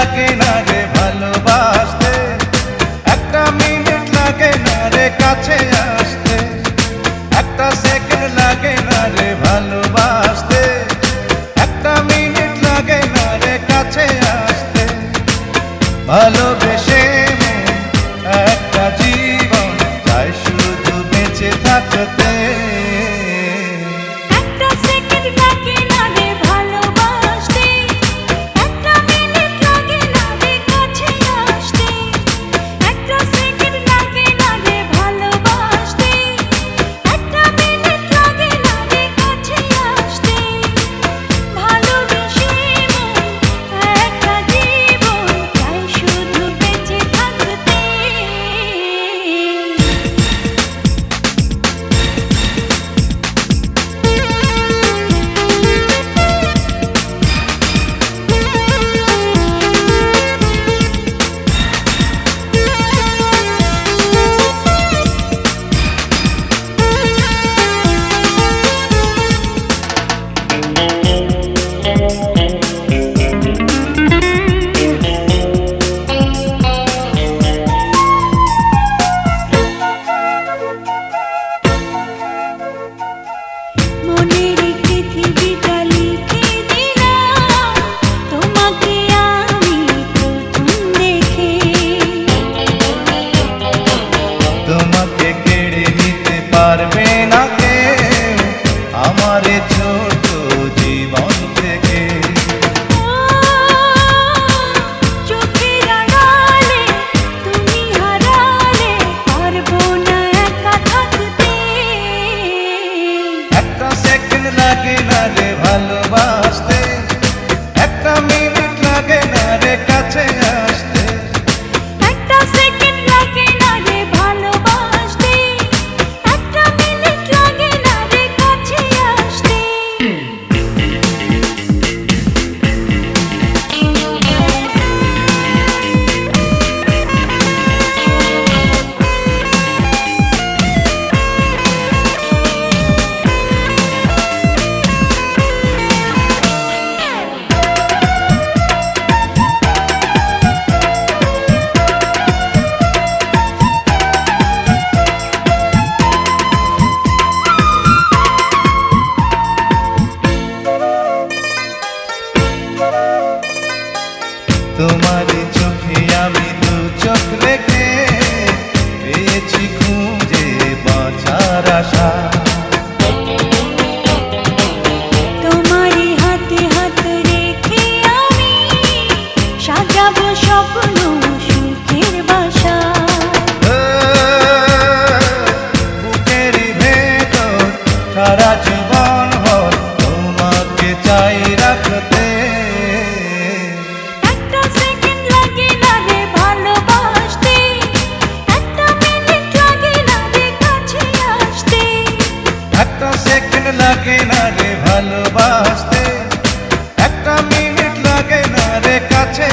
লাগে না রে ভালোবাসতে, একটা মিনিট লাগে না রে কাছে আসতে, একটা সেকেন্ড লাগে না রে ভালোবাসতে, একটা মিনিট লাগে না রে কাছে আসতে। ভালোবেসে একটা জীবন চাই শুধু বেঁচে থাকতে। লাগে না রে ভালোবাসতে, একটা মিনিট লাগে না রে কাছে আসতে, একটা সেকেন্ড লাগে না রে ভালোবাসতে, একটা মিনিট লাগে না রে কাছে আসতে। তোমারই চোখে আমি দু চোখ রেখে পেয়েছি খুঁজে বাঁচার আশা। তোমারই হাতে হাত রেখে আমি সাজাবো স্বপ্ন সুখের বাসা। বুকেরই ভেতর সারা জীবন ভর তোমাকে চাই রাখতে। একটা সেকেন্ড লাগে না রে ভালোবাসতে, একটা মিনিট লাগে না রে কাছে আসতে, একটা সেকেন্ড লাগে না রে ভালোবাসতে, একটা মিনিট লাগে না রে কাছে